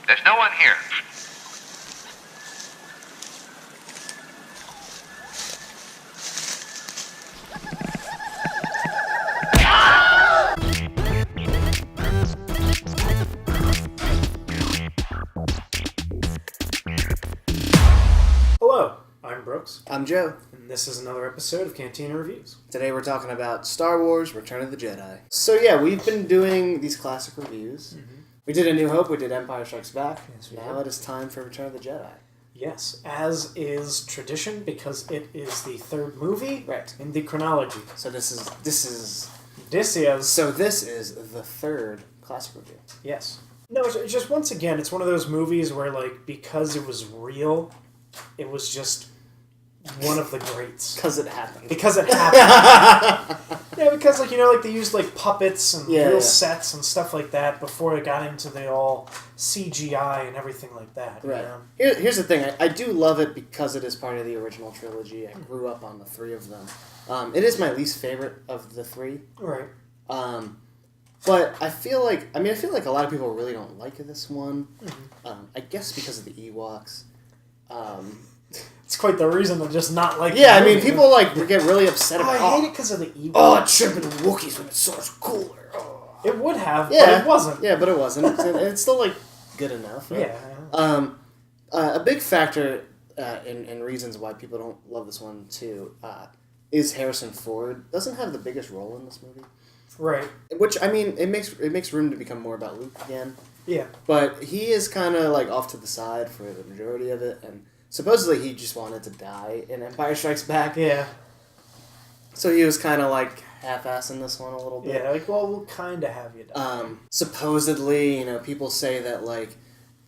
There's no one here. Hello, I'm Brooks, I'm Joe. and this is another episode of Cantina Reviews. Today we're talking about Star Wars Return of the Jedi. So yeah, we've been doing these classic reviews. Mm-hmm. We did A New Hope, we did Empire Strikes Back. Yes, we Now did. it is time for Return of the Jedi. Yes, as is tradition, because it is the third movie Right. in the chronology. So this is This is, the third classic review. yes. No, it's just once again, it's one of those movies where, like, because it was real, it was just one of the greats. Because it happened. Because it happened. Yeah, because, like, you know, like, they used, like, puppets and real sets and stuff like that before it got into the all CGI and everything like that. Right. You know? Here's the thing. I do love it because it is part of the original trilogy. I grew up on the three of them. It is my least favorite of the three. Right. But I feel like a lot of people really don't like this one. Mm-hmm. I guess because of the Ewoks. It's quite the reason to just not like. Yeah, the I mean, movie. people get really upset about. I hate it because of the evil. Oh, it should have been Wookiees when it's so much cooler. Oh. It would have, Yeah, but it wasn't. Yeah, but it wasn't. It's still like good enough. Right? Yeah. A big factor in reasons why people don't love this one too is Harrison Ford doesn't have the biggest role in this movie. Right. Which, I mean, it makes room to become more about Luke again. Yeah. But he is kind of like off to the side for the majority of it, and supposedly he just wanted to die in Empire Strikes Back. Yeah. So he was kind of like half-assing this one a little bit. Yeah. Like, well, we'll kind of have you die. Supposedly, you know, people say that like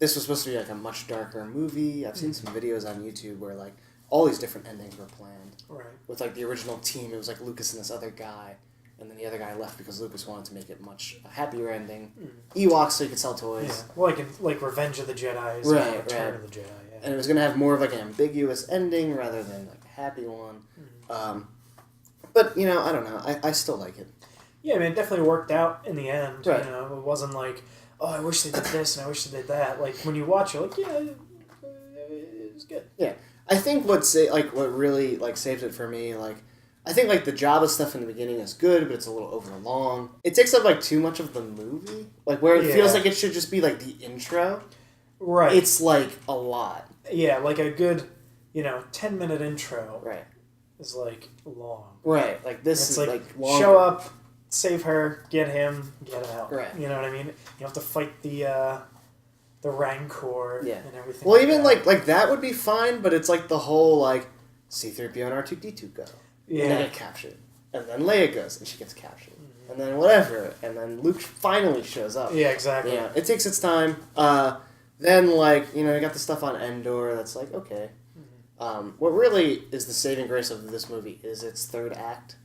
this was supposed to be like a much darker movie. I've seen some videos on YouTube where like all these different endings were planned. Right. With like the original team, it was like Lucas and this other guy. And then the other guy left because Lucas wanted to make it much a happier ending. Ewoks so you could sell toys. Yeah. Well, like in Revenge of the Jedi, Right, Return right. of the Jedi. Yeah. And it was going to have more of like an ambiguous ending rather than like a happy one. But, you know, I don't know. I still like it. Yeah, I mean, it definitely worked out in the end. Right. You know, it wasn't like, oh, I wish they did this and I wish they did that. Like when you watch, you're like, yeah, it was good. Yeah. I think what really like saved it for me, like, I think like the Jabba stuff in the beginning is good, but it's a little over long. It takes up like too much of the movie, like where it feels like it should just be like the intro. Right. It's like a lot. Yeah, like a good, 10-minute intro. Right. Is like long. Right. Like this is like longer. Show up, save her, get him, get out. Right. You know what I mean? You have to fight the Rancor and everything. Well, even like that would be fine, but it's like the whole like C-3PO and R2-D2 go. Yeah. And they get captured. And then Leia goes and she gets captured. Mm-hmm. And then whatever. And then Luke finally shows up. Yeah, exactly. Yeah, it takes its time. Then, like, you got the stuff on Endor that's like, okay. Mm-hmm. What really is the saving grace of this movie is its third act.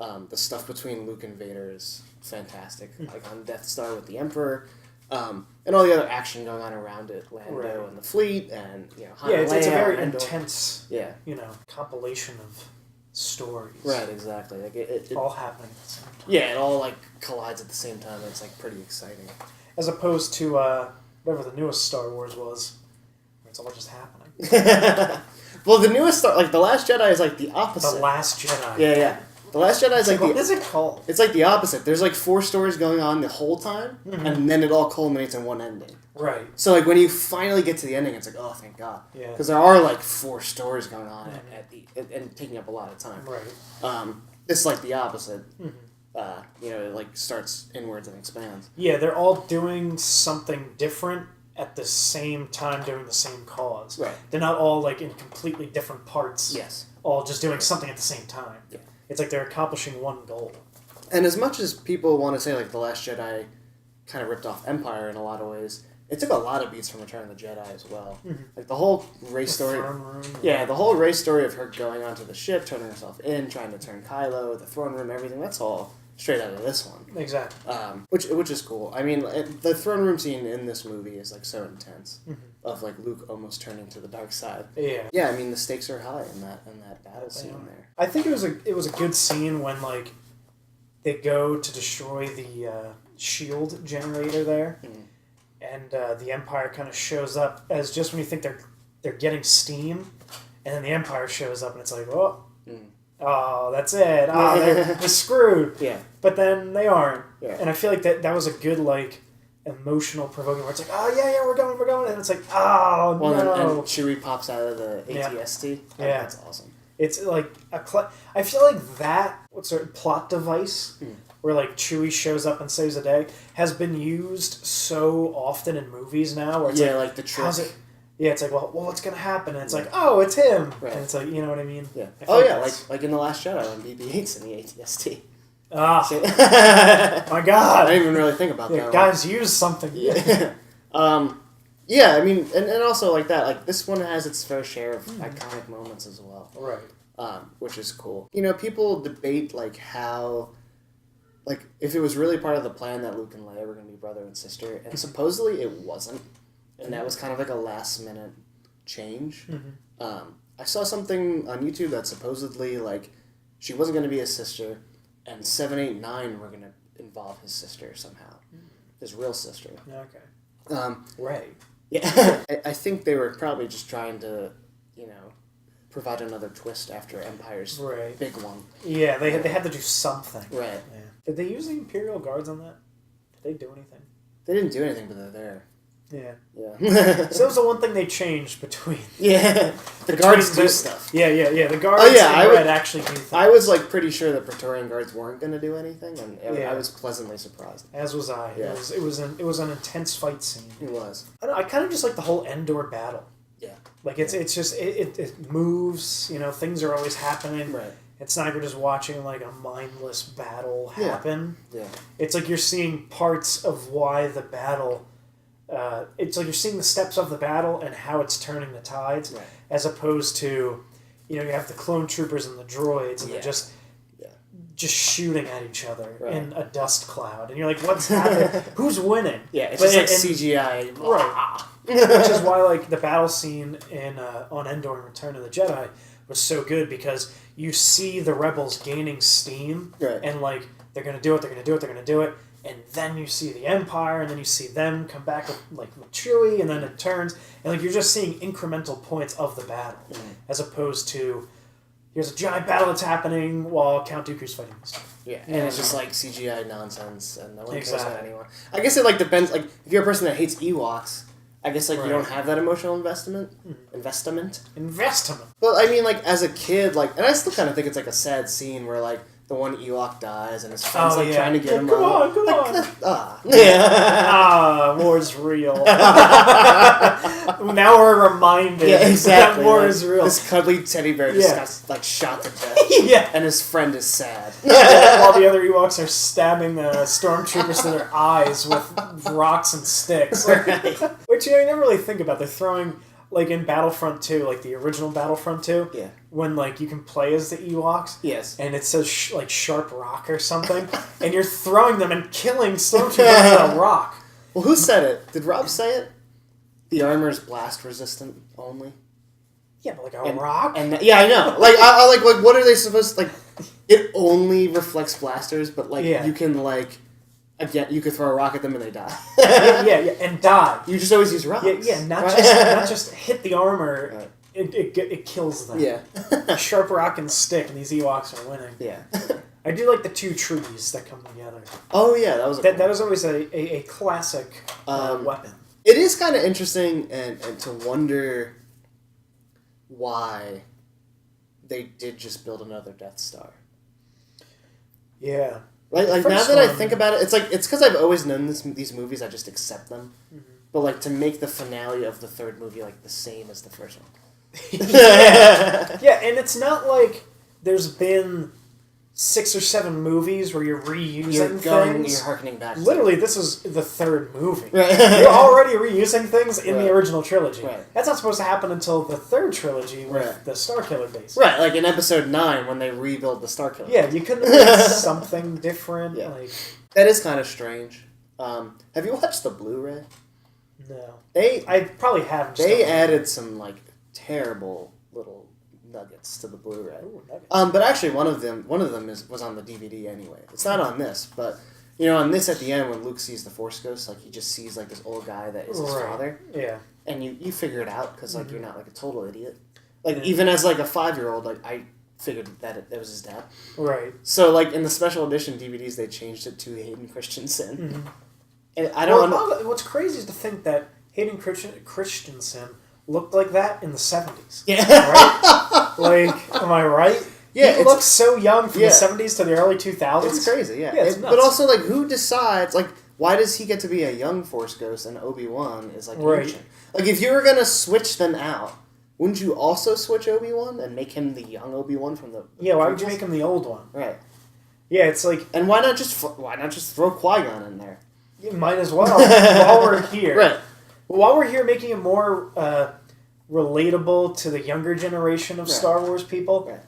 The stuff between Luke and Vader is fantastic. Like on Death Star with the Emperor. And all the other action going on around it. Lando and the fleet and, Han and it's a Leia very and Endor. intense, compilation of stories. Right, exactly. Like it all happening at the same time. Yeah, it all like collides at the same time. And it's like pretty exciting. As opposed to whatever the newest Star Wars was, where it's all just happening. Well, the newest Star, like The Last Jedi, is like the opposite. The Last Jedi. Yeah. The Last Jedi is like what is it called? It's like the opposite. There's like 4 stories going on the whole time, and then it all culminates in one ending. Right. So like when you finally get to the ending, it's like, oh, thank God. Yeah. Because there are like 4 stories going on and taking up a lot of time. Right. It's like the opposite. It like starts inwards and expands. Yeah, they're all doing something different at the same time doing the same cause. Right. They're not all like in completely different parts. Yes. All just doing something at the same time. Yeah. It's like they're accomplishing one goal. And as much as people want to say like The Last Jedi kind of ripped off Empire in a lot of ways, it took a lot of beats from Return of the Jedi as well. Mm-hmm. Like the whole race story. Throne room. Yeah, the whole race story of her going onto the ship, turning herself in, trying to turn Kylo, the throne room, everything. That's all straight out of this one. Exactly. Which is cool. I mean, the throne room scene in this movie is like so intense, of like Luke almost turning to the dark side. Yeah. Yeah, I mean the stakes are high in that battle scene there. I think it was a good scene when like they go to destroy the shield generator there, and the Empire kind of shows up as just when you think they're getting steam, and then the Empire shows up and it's like, oh, that's it. Oh, they're screwed. Yeah. But then they aren't. Yeah. And I feel like that was a good, like, emotional provoking where it's like, oh, yeah, we're going. And it's like, oh, no. And Chewie pops out of the AT-ST. Yeah. That's awesome. It's like I feel like that, plot device where, like, Chewie shows up and saves the day has been used so often in movies now where it's like the trick. It's like, well, what's going to happen? And it's like, oh, it's him. Right. And it's like, you know what I mean? Yeah. Like in The Last Jedi when BB-8's in the AT-ST. Ah. My God. I didn't even really think about that. Guys, use something. Yeah. Yeah, I mean, and also like that, like this one has its fair share of iconic moments as well. Right. Which is cool. You know, people debate like how, like if it was really part of the plan that Luke and Leia were going to be brother and sister, and supposedly it wasn't. And that was kind of like a last-minute change. Mm-hmm. I saw something on YouTube that supposedly, like, she wasn't going to be his sister, and 7, 8, 9 were going to involve his sister somehow. His real sister. Okay. Right. Yeah. I think they were probably just trying to, you know, provide another twist after Empire's big one. Yeah, they had to do something. Right. Yeah. Did they use the Imperial Guards on that? Did they do anything? They didn't do anything, but they're there. Yeah. Yeah. So that was the one thing they changed between. Yeah. The guards do stuff. Yeah. The guards in Red actually do things. I was like pretty sure the Praetorian Guards weren't going to do anything, and I was pleasantly surprised. As was I. Yeah. It was an intense fight scene. It was. I kind of just like the whole Endor battle. Yeah. Like it's just it moves. You know, things are always happening. Right. It's not like you're just watching like a mindless battle happen. Yeah. It's like you're seeing parts of why the battle. It's like you're seeing the steps of the battle and how it's turning the tides, as opposed to, you know, you have the clone troopers and the droids, and they're just shooting at each other in a dust cloud, and you're like, what's happening? Who's winning? Yeah, it's just like CGI, right? Which is why like the battle scene in on Endor and Return of the Jedi was so good, because you see the rebels gaining steam, and like they're gonna do it. And then you see the Empire, and then you see them come back with Chewie, and then it turns, and like you're just seeing incremental points of the battle, as opposed to here's a giant battle that's happening while Count Dooku's fighting this stuff. Yeah, and it's just like CGI nonsense, and no one cares about it anymore. I guess it like depends. Like if you're a person that hates Ewoks, I guess like you don't have that emotional investment. Well, I mean, like as a kid, like, and I still kind of think it's like a sad scene where like. The one Ewok dies, and his friend's trying to get him on. Come on. War's real. Now we're reminded that war is real. This cuddly teddy bear just got shot to death. And his friend is sad. While the other Ewoks are stabbing the stormtroopers in their eyes with rocks and sticks. Which you never really think about. They're throwing. Like in Battlefront 2, like the original Battlefront 2, when like you can play as the Ewoks, and it says sharp rock or something, and you're throwing them and killing stormtroopers with a rock. Well, who said it? Did Rob say it? The armor is blast resistant only. Yeah, but like a rock. And I know. Like I like what are they supposed to, like? It only reflects blasters, but like you can like. Again, you could throw a rock at them and they die. And die. You just always use rocks. Not just hit the armor. Right. It kills them. Yeah. Sharp rock and stick, and these Ewoks are winning. Yeah. I do like the two trees that come together. Oh yeah, that was that was always a classic weapon. It is kind of interesting and to wonder why they did just build another Death Star. Yeah. Like now that I think about it, it's because I've always known these movies. I just accept them. Mm-hmm. But like to make the finale of the third movie like the same as the first one. Yeah, and it's not like there's been 6 or 7 movies where you're reusing things. You're harkening back. Literally, this is the third movie. Right. You're already reusing things in the original trilogy. Right. That's not supposed to happen until the third trilogy with the Starkiller base. Right, like in Episode 9 when they rebuild the Starkiller. Yeah, you couldn't have made something different. Yeah. Like that is kind of strange. Have you watched the Blu-ray? No. I probably haven't. They added some like terrible little nuggets to the Blu-ray. Ooh, nuggets. But actually, one of them was on the DVD anyway. It's not on this, but You know, on this at the end, when Luke sees the Force Ghost, like, he just sees, like, this old guy that is his father. Yeah. And you figure it out, because, like, you're not, like, a total idiot. Like, even as, like, a 5-year-old, like, I figured that it was his dad. Right. So, like, in the special edition DVDs, they changed it to Hayden Christensen. Mm-hmm. And I don't what's crazy is to think that Hayden Christensen looked like that in the 70s. Yeah. Right? Like, am I right? Yeah. He looks so young from the 70s to the early 2000s. It's crazy, yeah. It's but also, like, who decides, like, why does he get to be a young Force Ghost and Obi-Wan is, like, ancient? Like, if you were going to switch them out, wouldn't you also switch Obi-Wan and make him the young Obi-Wan from the... Yeah, why would you make him the old one? Right. Yeah, it's like... And why not just throw Qui-Gon in there? You might as well, while we're here. Right. While we're here making it more relatable to the younger generation of Star Wars people... Right.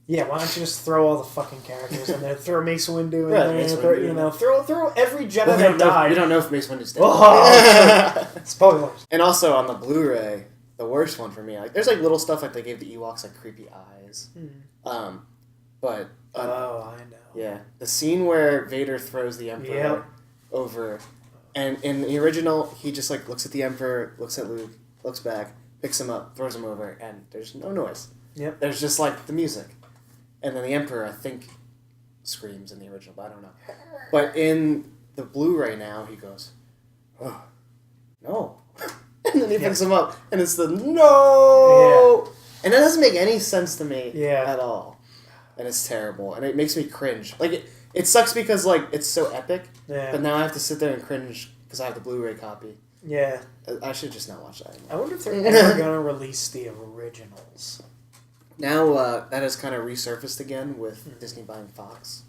Yeah, why don't you just throw all the fucking characters in there? Throw Mace Windu in there. Throw every Jedi that died. We don't know if Mace Windu's dead. Oh, spoilers. And also on the Blu-ray, the worst one for me, like there's like little stuff like they gave the Ewoks like creepy eyes. But I know. Yeah, the scene where Vader throws the Emperor over, and in the original, he just like looks at the Emperor, looks at Luke, looks back, picks him up, throws him over, and there's no noise. Yep. There's just like the music. And then the Emperor, I think, screams in the original, but I don't know. But in the Blu-ray now, he goes, oh, no. And then he picks him up, and it's the no! Yeah. And that doesn't make any sense to me at all. And it's terrible. And it makes me cringe. Like, it sucks because, like, it's so epic, but now I have to sit there and cringe because I have the Blu-ray copy. Yeah. I should just not watch that anymore. I wonder if they're ever going to release the originals. Now that has kind of resurfaced again with Disney buying Fox.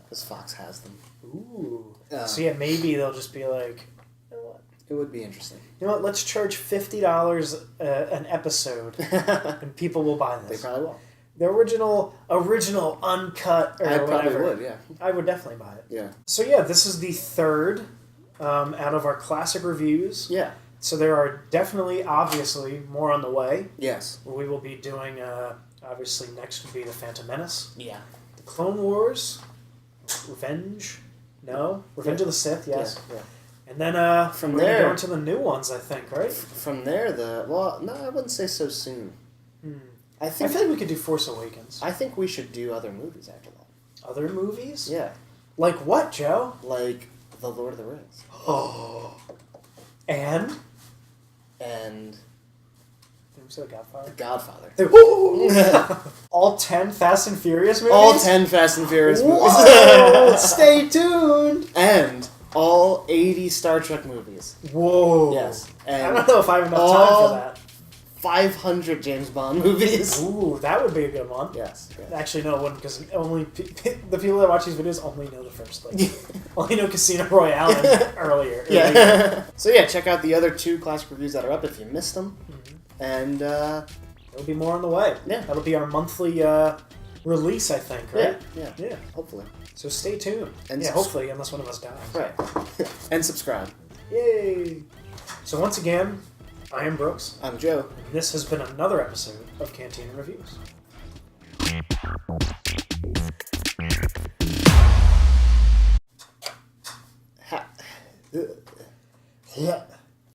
Because Fox has them. Ooh. So yeah, maybe they'll just be like, you know what? It would be interesting. You know what? Let's charge $50 an episode, and people will buy this. They probably will. The original uncut or whatever. Probably would, yeah. I would definitely buy it. Yeah. So yeah, this is the third out of our classic reviews. Yeah. So there are definitely, obviously, more on the way. Yes. We will be doing, obviously, next would be The Phantom Menace. Yeah. The Clone Wars. Revenge. Revenge of the Sith, yes. Yeah. And then from there, go into the new ones, I think, right? From there, no, I wouldn't say so soon. I feel like we could do Force Awakens. I think we should do other movies after that. Other movies? Yeah. Like what, Joe? Like The Lord of the Rings. Oh. And? Did we say The Godfather? The Godfather. All 10 Fast and Furious movies? All 10 Fast and Furious movies. Whoa! Stay tuned! And all 80 Star Trek movies. Whoa. Yes. And I don't know if I have enough time for that. 500 James Bond movies. Ooh, that would be a good one. Yes. Actually, no, it wouldn't, because only the people that watch these videos only know the first. Like, only know Casino Royale and earlier. Yeah. So yeah, check out the other 2 classic reviews that are up if you missed them. And there'll be more on the way. Yeah. That'll be our monthly release, I think, right? Yeah. Hopefully. So stay tuned. And hopefully, unless one of us dies. Right. And subscribe. Yay! So once again, I am Brooks. I'm Joe. And this has been another episode of Cantina Reviews.